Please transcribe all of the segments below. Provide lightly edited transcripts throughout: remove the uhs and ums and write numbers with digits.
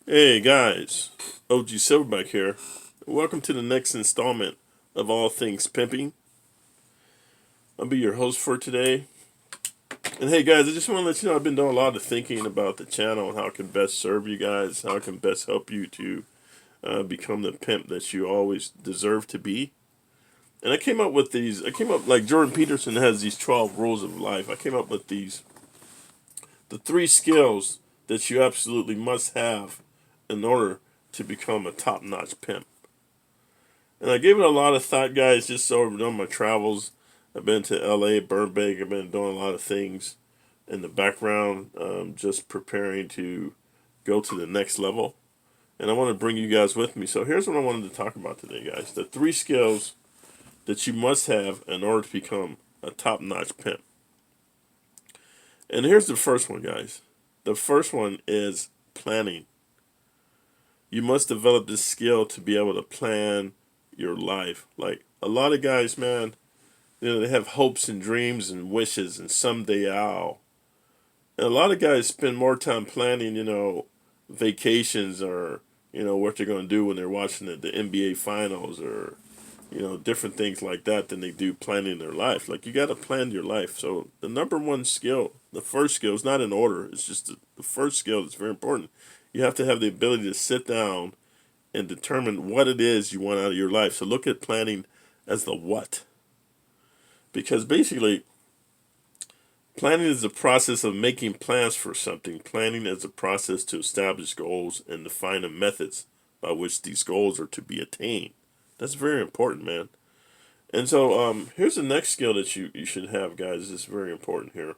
Hey guys, OG Silverback here. Welcome to the next installment of All Things Pimping. I'll be your host for today. And hey guys, I just want to let you know I've been doing a lot of thinking about the channel and how I can best serve you guys, how I can best help you to become the pimp that you always deserve to be. And I came up like Jordan Peterson has these 12 rules of life. I came up with the three skills that you absolutely must have in order to become a top-notch pimp. And I gave it a lot of thought, guys, just over on my travels. I've been to LA, Burbank. I've been doing a lot of things in the background, just preparing to go to the next level. And I want to bring you guys with me. So here's what I wanted to talk about today, guys. The three skills that you must have in order to become a top-notch pimp. And here's the first one, guys. The first one is planning. You must develop this skill to be able to plan your life. Like a lot of guys, man, they have hopes and dreams and wishes and someday I'll. And a lot of guys spend more time planning, vacations or, what they're going to do when they're watching the NBA finals or, different things like that than they do planning their life. Like you got to plan your life. So the number one skill, the first skill is not in order. It's just the first skill that's very important. You have to have the ability to sit down and determine what it is you want out of your life. So look at planning as the what. Because basically, planning is the process of making plans for something. Planning is a process to establish goals and define the methods by which these goals are to be attained. That's very important, man. And so here's the next skill that you should have, guys. It's very important here.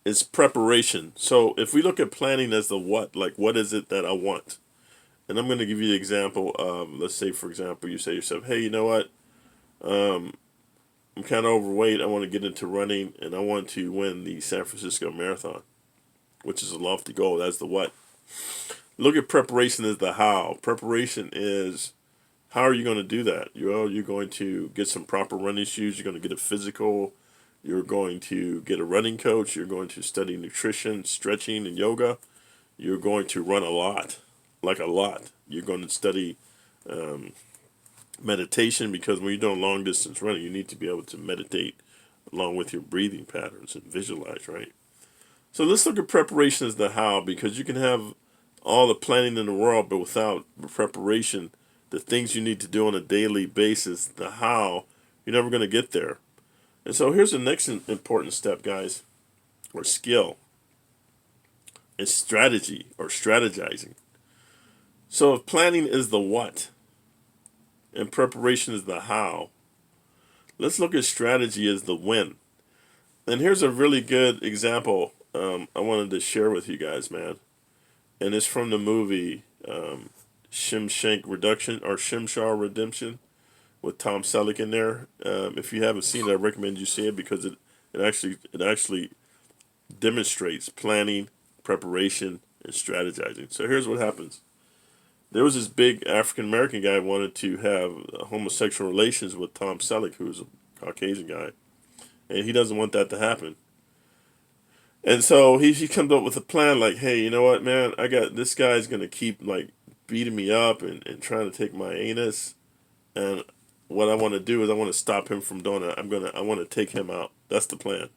It's preparation. So if we look at planning as the what, like what is it that I want? And I'm going to give you the example of, let's say, for example, you say to yourself, hey, you know what? Um, I'm kind of overweight. I want to get into running, and I want to win the San Francisco Marathon, which is a lofty goal. That's the what. Look at preparation as the how. Preparation is how are you going to do that? You're going to get some proper running shoes. You're going to get a physical. You're going to get a running coach. You're going to study nutrition, stretching, and yoga. You're going to run a lot, like a lot. You're going to study um, meditation because when you're doing long distance running, you need to be able to meditate along with your breathing patterns and visualize, right? So let's look at preparation as the how because you can have all the planning in the world, but without preparation, the things you need to do on a daily basis, the how, you're never going to get there. And so here's the next important step, guys, or skill. It's strategy or strategizing. So if planning is the what and preparation is the how, let's look at strategy as the when. And here's a really good example I wanted to share with you guys, man. And it's from the movie Shimshank Reduction or Shimshar Redemption with Tom Selleck in there. If you haven't seen it, I recommend you see it because it actually demonstrates planning, preparation, and strategizing. So here's what happens. There was this big African American guy who wanted to have homosexual relations with Tom Selleck, who was a Caucasian guy, and he doesn't want that to happen. And so he comes up with a plan like, hey, you know what, man, I got this guy's gonna keep like beating me up and trying to take my anus, and what I want to do is I want to stop him from doing it. I want to take him out. That's the plan.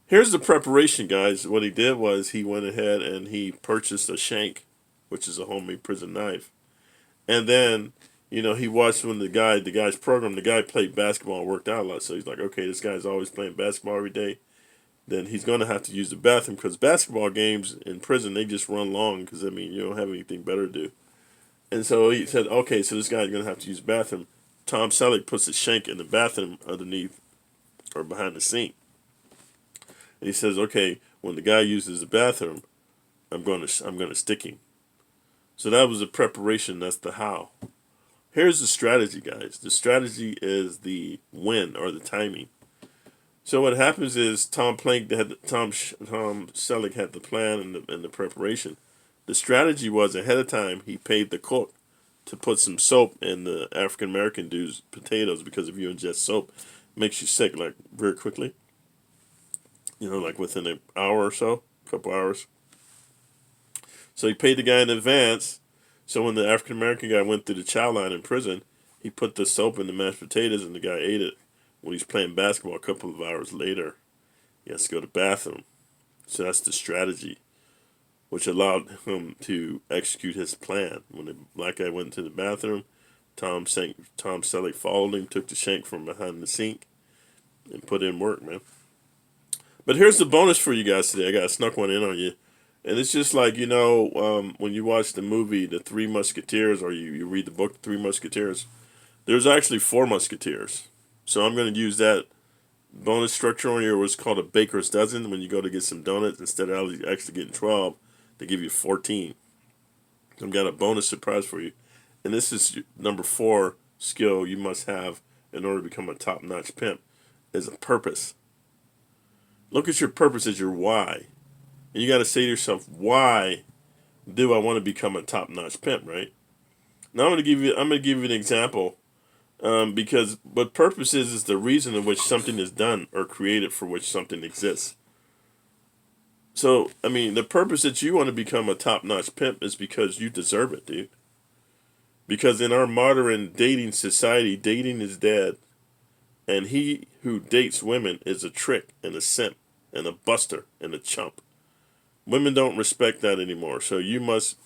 Here's the preparation, guys. What he did was he went ahead and he purchased a shank, which is a homemade prison knife. And then, he watched when the guy's program, the guy played basketball and worked out a lot. So he's like, okay, this guy's always playing basketball every day. Then he's going to have to use the bathroom because basketball games in prison, they just run long because, you don't have anything better to do. And so he said, okay, so this guy's going to have to use the bathroom. Tom Selleck puts a shank in the bathroom underneath or behind the sink. And he says, okay, when the guy uses the bathroom, I'm going to stick him. So that was the preparation. That's the how. Here's the strategy, guys. The strategy is the when or the timing. So what happens is Tom Selleck had the plan and the preparation. The strategy was ahead of time he paid the cook to put some soap in the African American dude's potatoes because if you ingest soap, it makes you sick like very quickly. Like within an hour or so, a couple hours. So he paid the guy in advance. So when the African American guy went through the chow line in prison, he put the soap in the mashed potatoes and the guy ate it. When he's playing basketball a couple of hours later, he has to go to the bathroom. So that's the strategy, which allowed him to execute his plan. When the black guy went to the bathroom, Tom Selleck followed him, took the shank from behind the sink, and put in work, man. But here's the bonus for you guys today. I got snuck one in on you. And it's just like, when you watch the movie The Three Musketeers, or you read the book The Three Musketeers, there's actually four Musketeers. So I'm going to use that bonus structure on here, what's called a baker's dozen. When you go to get some donuts, instead of actually getting 12, they give you 14. I've got a bonus surprise for you. And this is number 4 skill you must have in order to become a top-notch pimp, is a purpose. Look at your purpose as your why. And you got to say to yourself, why do I want to become a top-notch pimp, right? Now I'm going to give you an example, because what purpose is the reason in which something is done or created for which something exists. So, the purpose that you want to become a top-notch pimp is because you deserve it, dude. Because in our modern dating society, dating is dead. And he who dates women is a trick and a simp and a buster and a chump. Women don't respect that anymore. So you must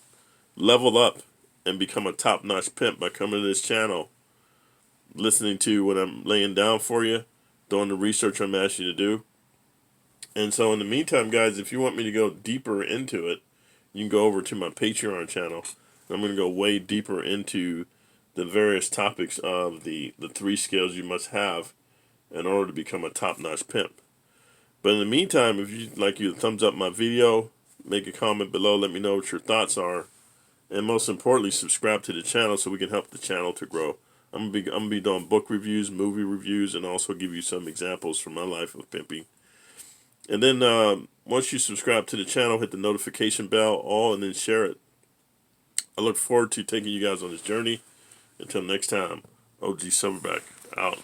level up and become a top-notch pimp by coming to this channel, listening to what I'm laying down for you, doing the research I'm asking you to do. And so in the meantime, guys, if you want me to go deeper into it, you can go over to my Patreon channel. I'm going to go way deeper into the various topics of the 3 skills you must have in order to become a top-notch pimp. But in the meantime, if you'd like you to thumbs up my video, make a comment below, let me know what your thoughts are, and most importantly, subscribe to the channel so we can help the channel to grow. I'm gonna be doing book reviews, movie reviews, and also give you some examples from my life of pimping. And then once you subscribe to the channel, hit the notification bell, all, and then share it. I look forward to taking you guys on this journey. Until next time, OG Silverback out.